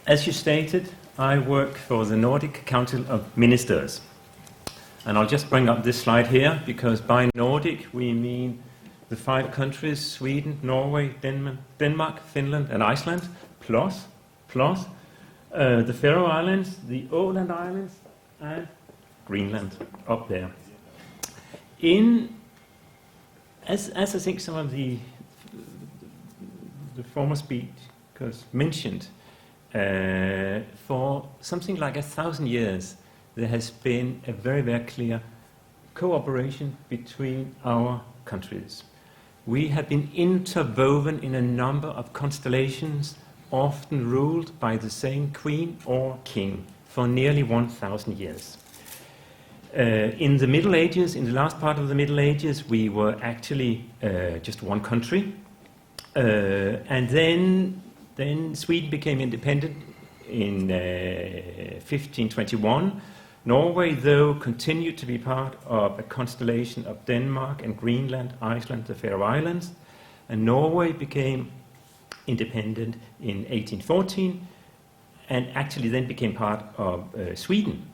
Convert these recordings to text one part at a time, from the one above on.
As you stated, I work for the Nordic Council of Ministers. And I'll just bring up this slide here, because by Nordic we mean the 5 countries, Sweden, Norway, Denmark, Finland and Iceland, plus the Faroe Islands, the Åland Islands and Greenland up there. As I think some of the former speakers mentioned, for something like 1,000 years there has been a very, very clear cooperation between our countries. We have been interwoven in a number of constellations, often ruled by the same queen or king for nearly 1,000 years. In the Middle Ages, in the last part of the Middle Ages, we were actually just one country. And then Sweden became independent in 1521. Norway, though, continued to be part of a constellation of Denmark and Greenland, Iceland, the Faroe Islands. And Norway became independent in 1814 and actually then became part of Sweden.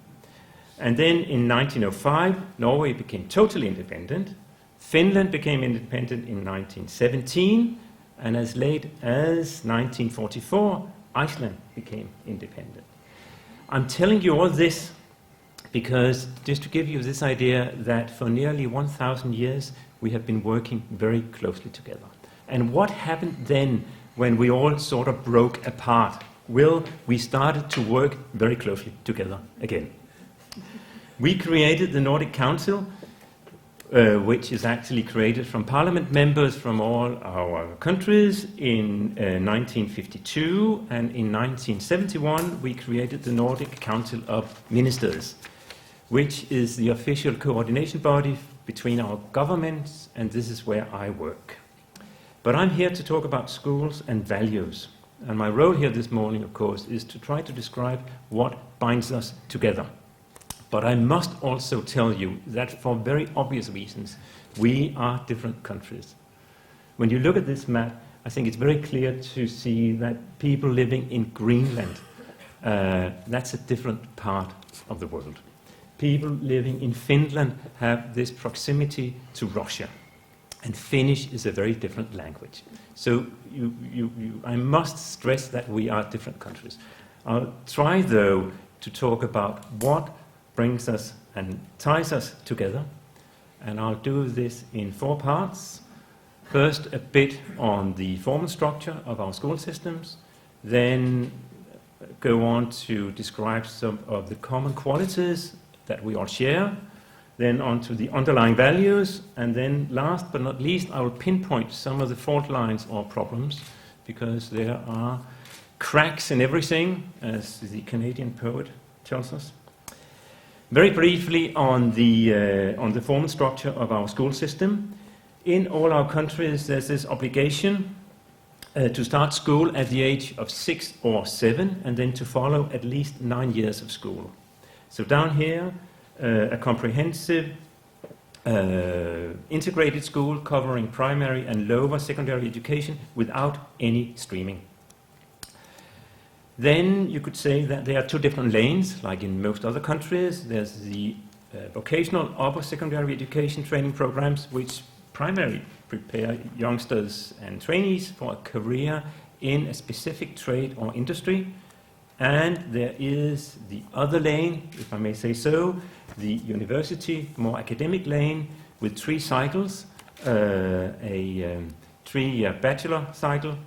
And then in 1905, Norway became totally independent. Finland became independent in 1917, and as late as 1944, Iceland became independent. I'm telling you all this because just to give you this idea that for nearly 1,000 years we have been working very closely together. And what happened then when we all sort of broke apart? Well, we started to work very closely together again. We created the Nordic Council, which is actually created from parliament members from all our countries in 1952, and in 1971 we created the Nordic Council of Ministers, which is the official coordination body between our governments, and this is where I work. But I'm here to talk about schools and values, and my role here this morning, of course, is to try to describe what binds us together. But I must also tell you that for very obvious reasons, we are different countries. When you look at this map, I think it's very clear to see that people living in Greenland, that's a different part of the world. People living in Finland have this proximity to Russia, and Finnish is a very different language. So I must stress that we are different countries. I'll try, though, to talk about what brings us and ties us together, and I'll do this in 4 parts. First, a bit on the formal structure of our school systems, then go on to describe some of the common qualities that we all share, then on to the underlying values, and then last but not least, I will pinpoint some of the fault lines or problems, because there are cracks in everything, as the Canadian poet tells us. Very briefly on the formal structure of our school system. In all our countries, there's this obligation to start school at the age of 6 or 7, and then to follow at least 9 years of school. So down here, a comprehensive integrated school covering primary and lower secondary education without any streaming. Then you could say that there are 2 different lanes, like in most other countries. There's the vocational upper secondary education training programs, which primarily prepare youngsters and trainees for a career in a specific trade or industry. And there is the other lane, if I may say so, the university, more academic lane, with 3 cycles, a 3-year bachelor cycle,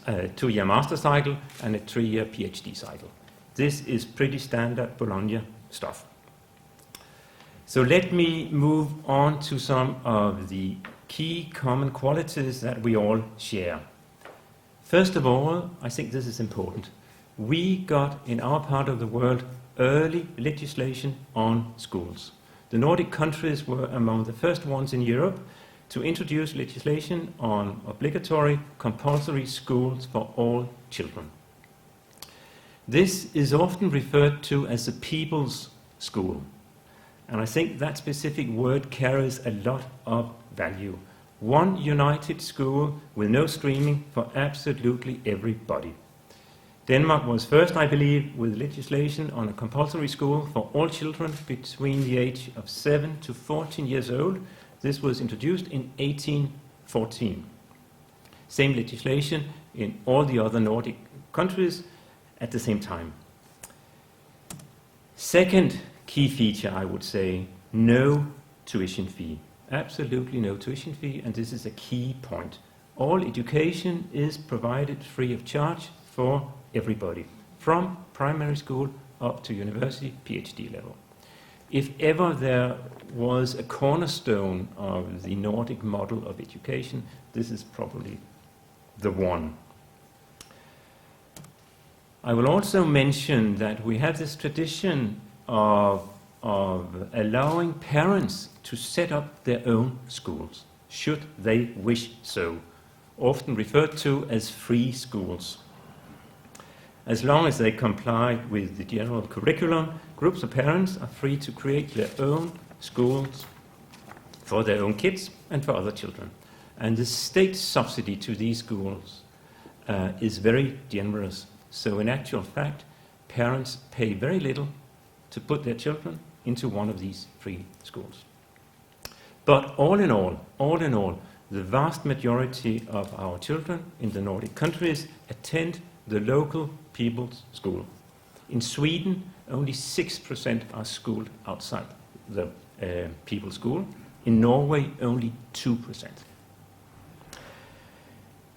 a 2-year master cycle, and a 3-year PhD cycle. This is pretty standard Bologna stuff. So let me move on to some of the key common qualities that we all share. First of all, I think this is important. We got, in our part of the world, early legislation on schools. The Nordic countries were among the first ones in Europe to introduce legislation on obligatory, compulsory schools for all children. This is often referred to as the pupils' school, and I think that specific word carries a lot of value. One united school with no streaming for absolutely everybody. Denmark was first, I believe, with legislation on a compulsory school for all children between the age of 7 to 14 years old. This was introduced in 1814. Same legislation in all the other Nordic countries at the same time. Second key feature, I would say, no tuition fee. Absolutely no tuition fee, and this is a key point. All education is provided free of charge for everybody, from primary school up to university, PhD level. If ever there was a cornerstone of the Nordic model of education, this is probably the one. I will also mention that we have this tradition of allowing parents to set up their own schools, should they wish so, often referred to as free schools. As long as they comply with the general curriculum, groups of parents are free to create their own schools for their own kids and for other children. And the state subsidy to these schools is very generous. So in actual fact, parents pay very little to put their children into one of these free schools. But all in all, the vast majority of our children in the Nordic countries attend the local people's school. In Sweden, only 6% are schooled outside the people's school. In Norway, only 2%.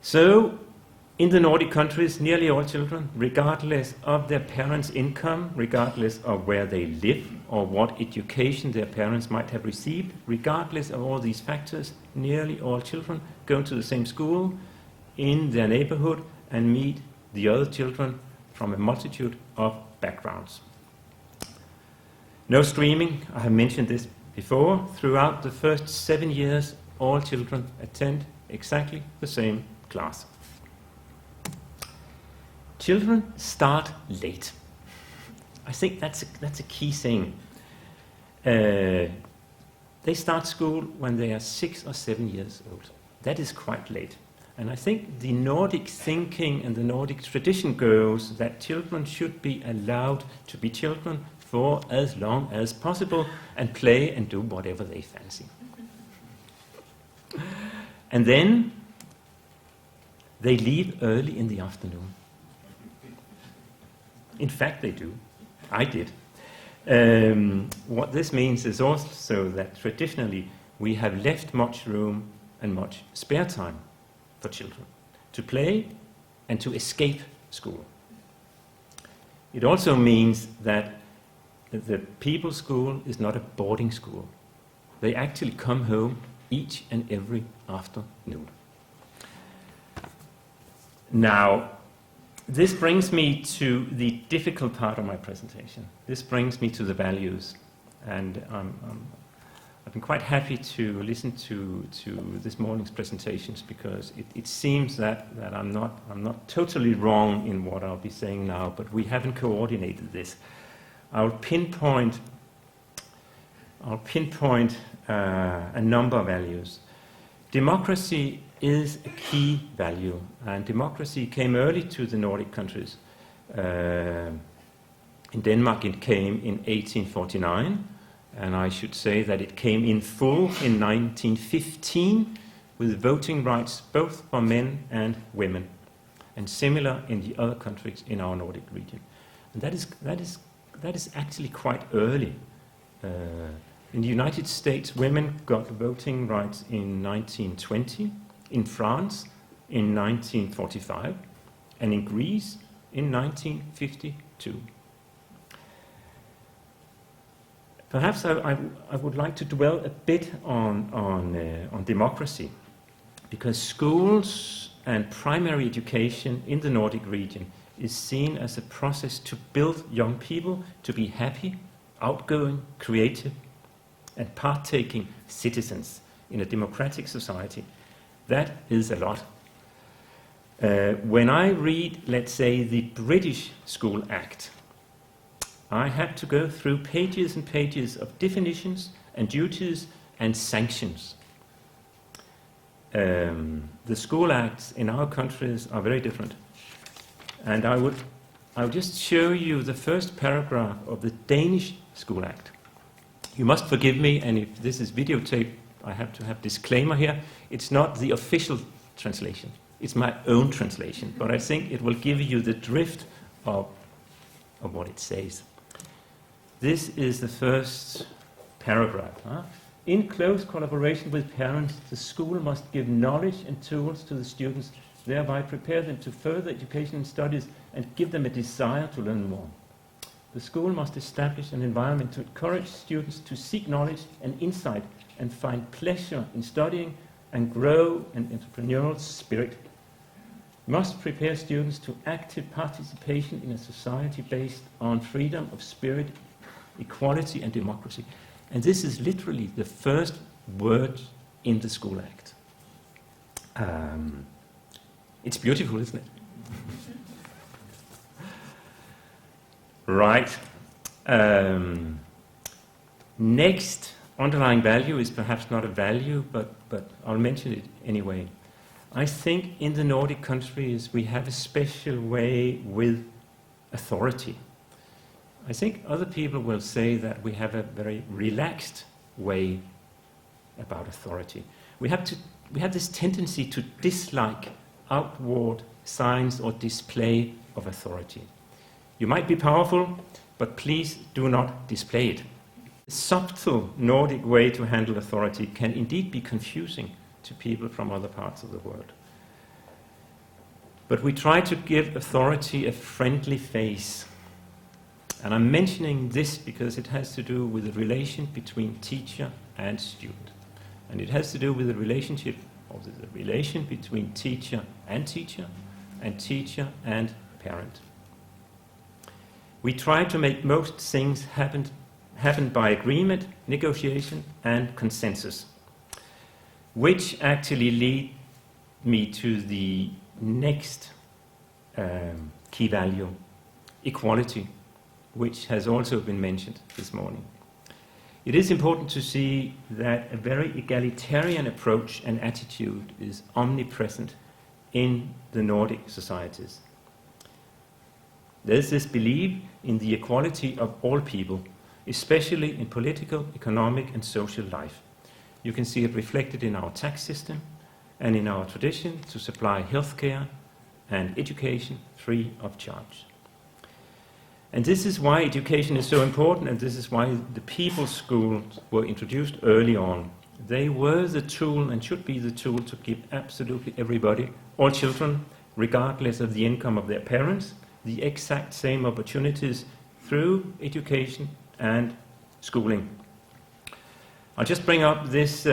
So, in the Nordic countries, nearly all children, regardless of their parents' income, regardless of where they live or what education their parents might have received, regardless of all these factors, nearly all children go to the same school in their neighborhood and meet the other children from a multitude of backgrounds. No streaming, I have mentioned this before. Throughout the first 7 years, all children attend exactly the same class. Children start late. I think that's a key thing. They start school when they are 6 or 7 years old. That is quite late. And I think the Nordic thinking and the Nordic tradition goes that children should be allowed to be children for as long as possible and play and do whatever they fancy. And then they leave early in the afternoon. In fact, they do. I did. What this means is also that traditionally we have left much room and much spare time for children to play and to escape school. It also means that the people's school is not a boarding school. They actually come home each and every afternoon. Now, this brings me to the difficult part of my presentation. This brings me to the values. And I've been quite happy to listen to this morning's presentations because it seems that I'm not totally wrong in what I'll be saying now, but we haven't coordinated this. I'll pinpoint a number of values. Democracy is a key value, and democracy came early to the Nordic countries. In Denmark it came in 1849, and I should say that it came in full in 1915 with voting rights both for men and women, and similar in the other countries in our Nordic region. And that is actually quite early. In the United States, women got voting rights in 1920, in France in 1945, and in Greece in 1952. Perhaps I would like to dwell a bit on democracy, because schools and primary education in the Nordic region is seen as a process to build young people to be happy, outgoing, creative, and partaking citizens in a democratic society. That is a lot. When I read, let's say, the British School Act, I had to go through pages and pages of definitions and duties and sanctions. The school acts in our countries are very different. And I would I'll just show you the first paragraph of the Danish School Act. You must forgive me, and if this is videotaped, I have to have disclaimer here. It's not the official translation. It's my own translation, but I think it will give you the drift of what it says. This is the first paragraph. In close collaboration with parents, the school must give knowledge and tools to the students, thereby prepare them to further education and studies and give them a desire to learn more. The school must establish an environment to encourage students to seek knowledge and insight and find pleasure in studying and grow an entrepreneurial spirit. Must prepare students to active participation in a society based on freedom of spirit, equality and democracy. And this is literally the first word in the School Act. It's beautiful, isn't it? Right. Next, underlying value is perhaps not a value, but I'll mention it anyway. I think in the Nordic countries we have a special way with authority. I think other people will say that we have a very relaxed way about authority. We have this tendency to dislike outward signs or display of authority. You might be powerful, but please do not display it. A subtle Nordic way to handle authority can indeed be confusing to people from other parts of the world. But we try to give authority a friendly face. And I'm mentioning this because it has to do with the relation between teacher and student. And it has to do with the relationship, or the relation between teacher and teacher and parent. We try to make most things happen by agreement, negotiation, and consensus, which actually lead me to the next key value, equality, which has also been mentioned this morning. It is important to see that a very egalitarian approach and attitude is omnipresent in the Nordic societies. There's this belief in the equality of all people, especially in political, economic, and social life. You can see it reflected in our tax system and in our tradition to supply healthcare and education free of charge. And this is why education is so important, and this is why the People's Schools were introduced early on. They were the tool and should be the tool to give absolutely everybody, all children, regardless of the income of their parents, the exact same opportunities through education and schooling. I'll just bring up this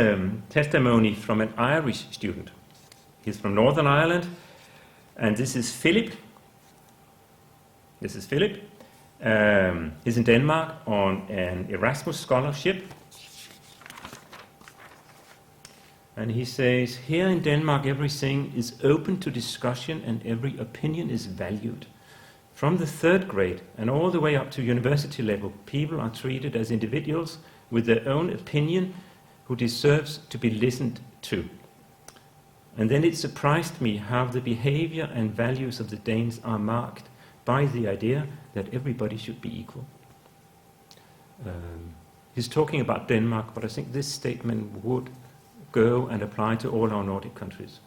testimony from an Irish student. He's from Northern Ireland, and this is Philip. He's in Denmark on an Erasmus scholarship. And he says, here in Denmark everything is open to discussion and every opinion is valued. From the third grade and all the way up to university level, people are treated as individuals with their own opinion who deserves to be listened to. And then it surprised me how the behavior and values of the Danes are marked by the idea that everybody should be equal. He's talking about Denmark, but I think this statement would go and apply to all our Nordic countries.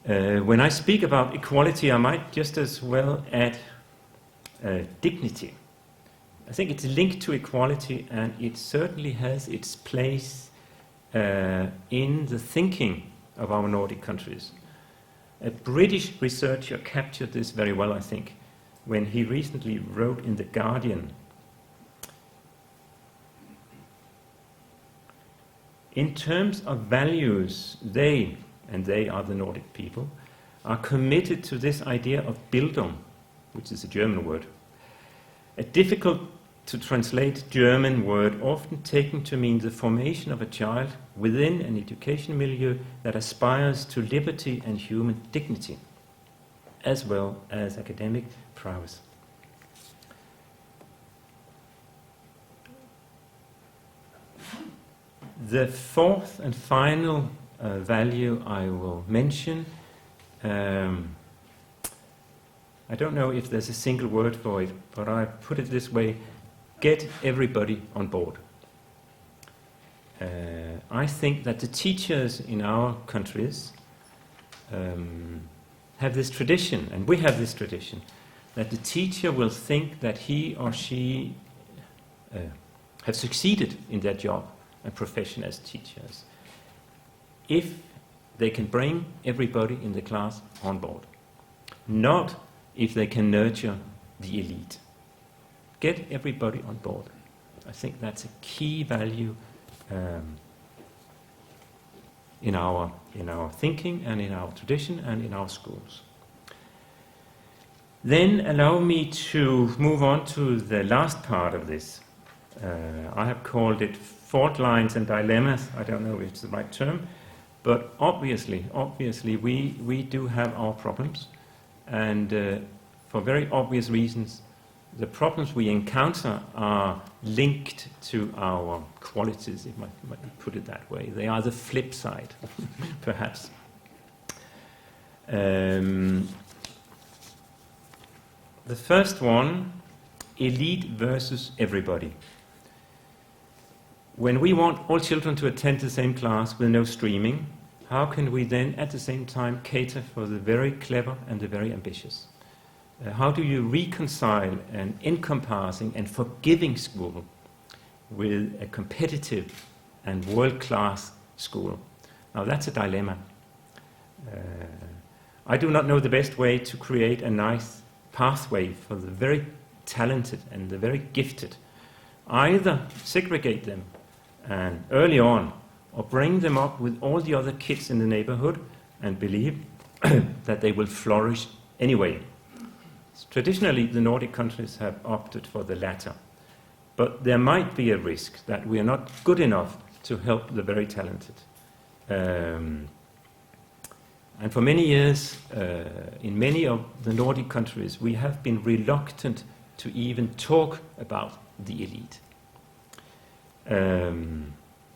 When I speak about equality, I might just as well add dignity. I think it's linked to equality, and it certainly has its place in the thinking of our Nordic countries. A British researcher captured this very well, I think, when he recently wrote in The Guardian, in terms of values, they are the Nordic people, are committed to this idea of Bildung, which is a German word. A difficult to translate German word often taken to mean the formation of a child within an education milieu that aspires to liberty and human dignity, as well as academic prowess. The fourth and final value I will mention I don't know if there's a single word for it, but I put it this way: get everybody on board. I think that the teachers in our countries have this tradition, and we have this tradition, that the teacher will think that he or she have succeeded in their job and profession as teachers if they can bring everybody in the class on board, not if they can nurture the elite. Get everybody on board. I think that's a key value in our thinking and in our tradition and in our schools. Then allow me to move on to the last part of this. I have called it fault lines and dilemmas. I don't know if it's the right term, but obviously we do have our problems, and for very obvious reasons, the problems we encounter are linked to our qualities, if I might put it that way. They are the flip side, perhaps. The first one, elite versus everybody. When we want all children to attend the same class with no streaming, how can we then at the same time cater for the very clever and the very ambitious? How do you reconcile an encompassing and forgiving school with a competitive and world-class school? Now that's a dilemma. I do not know the best way to create a nice pathway for the very talented and the very gifted. Either segregate them and early on, or bring them up with all the other kids in the neighborhood and believe that they will flourish anyway. Traditionally, the Nordic countries have opted for the latter, but there might be a risk that we are not good enough to help the very talented. And for many years, in many of the Nordic countries, we have been reluctant to even talk about the elite.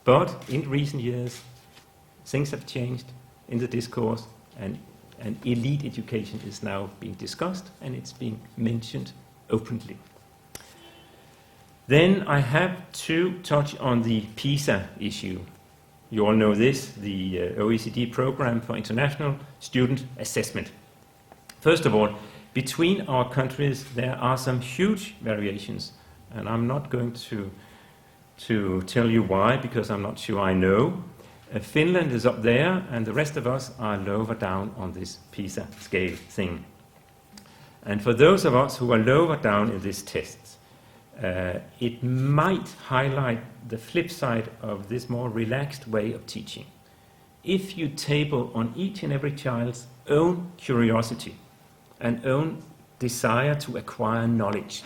But in recent years, things have changed in the discourse, and elite education is now being discussed, and it's being mentioned openly. Then I have to touch on the PISA issue. You all know this, the OECD program for international student assessment. First of all, between our countries there are some huge variations, and I'm not going to tell you why, because I'm not sure I know. Finland is up there, and the rest of us are lower down on this PISA scale thing. And for those of us who are lower down in this test, it might highlight the flip side of this more relaxed way of teaching. If you table on each and every child's own curiosity and own desire to acquire knowledge,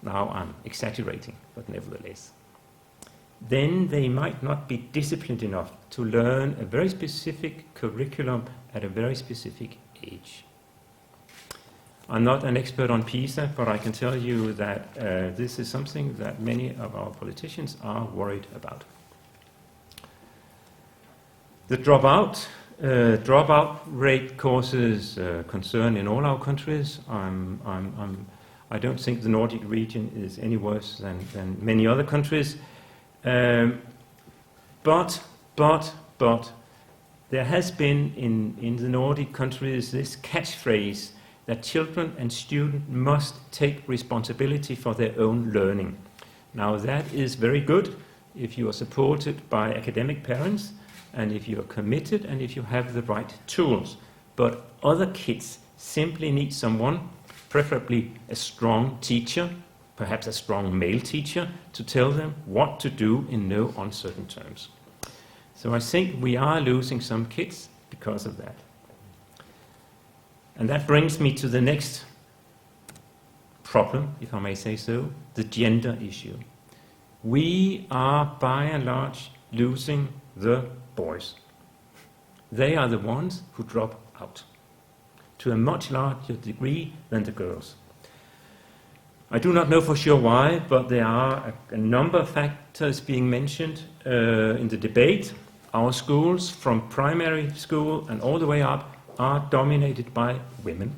now I'm exaggerating, but nevertheless, then they might not be disciplined enough to learn a very specific curriculum at a very specific age. I'm not an expert on PISA, but I can tell you that this is something that many of our politicians are worried about. The dropout rate causes concern in all our countries. I don't think the Nordic region is any worse than many other countries. But there has been in the Nordic countries this catchphrase that children and students must take responsibility for their own learning. Now that is very good if you are supported by academic parents, and if you are committed, and if you have the right tools. But other kids simply need someone, preferably a strong teacher, perhaps a strong male teacher, to tell them what to do in no uncertain terms. So I think we are losing some kids because of that. And that brings me to the next problem, if I may say so, the gender issue. We are by and large losing the boys. They are the ones who drop out to a much larger degree than the girls. I do not know for sure why, but there are a number of factors being mentioned in the debate. Our schools, from primary school and all the way up, are dominated by women.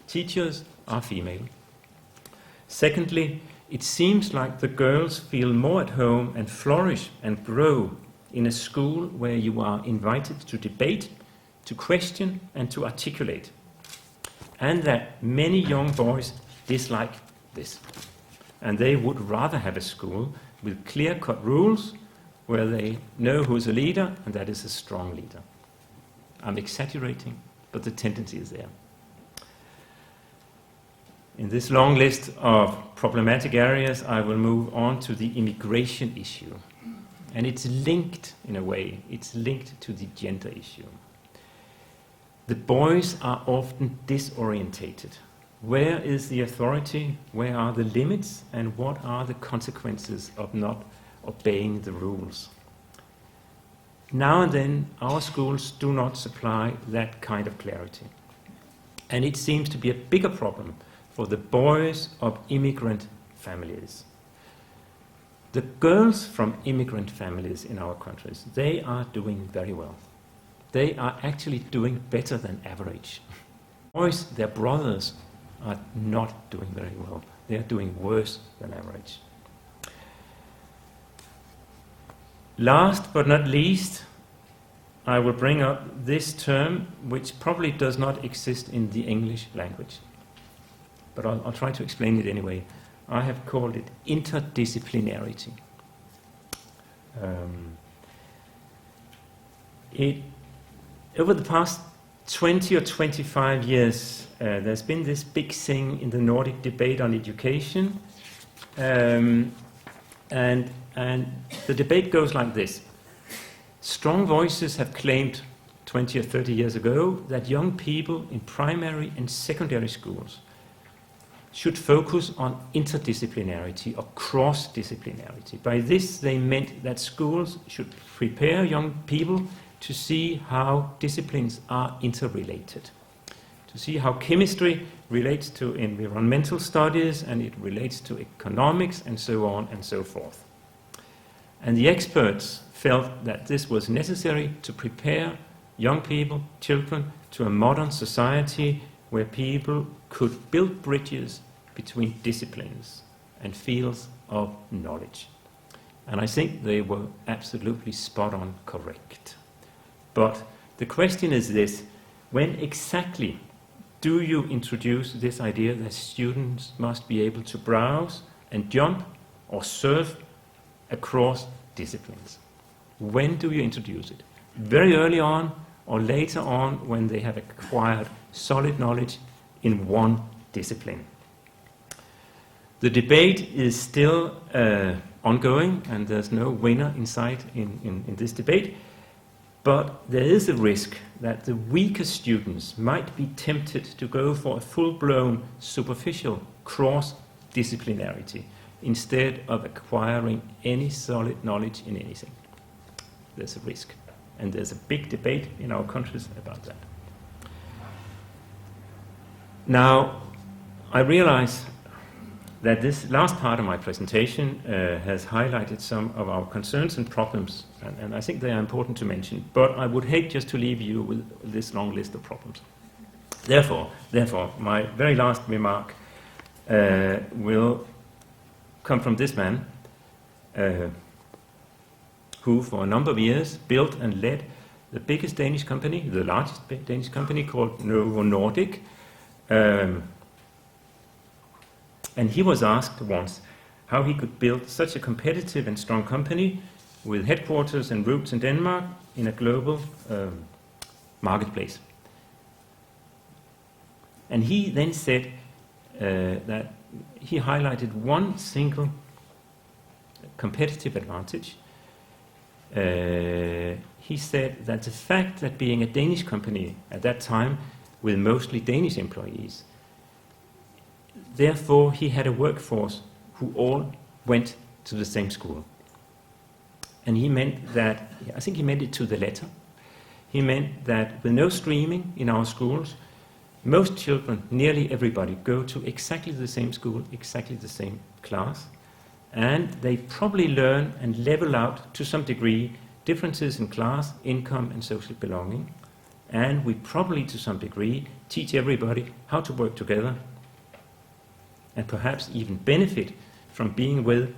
teachers are female. Secondly, it seems like the girls feel more at home and flourish and grow in a school where you are invited to debate, to question, and to articulate. And that many young boys dislike this. And they would rather have a school with clear-cut rules where they know who's a leader, and that is a strong leader. I'm exaggerating, but the tendency is there. In this long list of problematic areas, I will move on to the immigration issue. And it's linked, in a way, it's linked to the gender issue. The boys are often disorientated. Where is the authority? Where are the limits? And what are the consequences of not obeying the rules? Now and then, our schools do not supply that kind of clarity. And it seems to be a bigger problem for the boys of immigrant families. The girls from immigrant families in our countries, they are doing very well. They are actually doing better than average. Boys, their brothers, are not doing very well. They are doing worse than average. Last but not least, I will bring up this term, which probably does not exist in the English language. But I'll try to explain it anyway. I have called it interdisciplinarity. Over the past 20 or 25 years, there's been this big thing in the Nordic debate on education, and the debate goes like this. Strong voices have claimed 20 or 30 years ago that young people in primary and secondary schools should focus on interdisciplinarity or cross-disciplinarity. By this, they meant that schools should prepare young people to see how disciplines are interrelated, to see how chemistry relates to environmental studies and it relates to economics and so on and so forth. And the experts felt that this was necessary to prepare young people, children, to a modern society where people could build bridges between disciplines and fields of knowledge. And I think they were absolutely spot on correct. But the question is this: when exactly do you introduce this idea that students must be able to browse and jump or surf across disciplines? When do you introduce it? Very early on or later on when they have acquired solid knowledge in one discipline? The debate is still ongoing, and there's no winner in sight in this debate. But there is a risk that the weaker students might be tempted to go for a full-blown, superficial cross-disciplinarity instead of acquiring any solid knowledge in anything. There's a risk. And there's a big debate in our countries about that. Now, I realize that this last part of my presentation has highlighted some of our concerns and problems, and I think they are important to mention, but I would hate just to leave you with this long list of problems. Therefore, my very last remark will come from this man, who for a number of years built and led the biggest Danish company, the largest Danish company called Nordic. And he was asked once how he could build such a competitive and strong company with headquarters and roots in Denmark in a global marketplace. And he then said that he highlighted one single competitive advantage. He said that the fact that being a Danish company at that time with mostly Danish employees, therefore he had a workforce who all went to the same school. And he meant that, I think he meant it to the letter, he meant that with no streaming in our schools, most children, nearly everybody, go to exactly the same school, exactly the same class, and they probably learn and level out to some degree differences in class, income and social belonging. and we probably to some degree teach everybody how to work together and perhaps even benefit from being with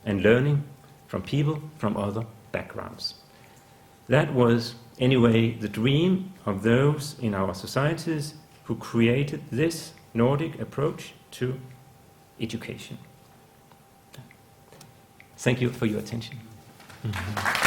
and learning from people from other backgrounds. That was, anyway, the dream of those in our societies who created this Nordic approach to education. Thank you for your attention. Mm-hmm.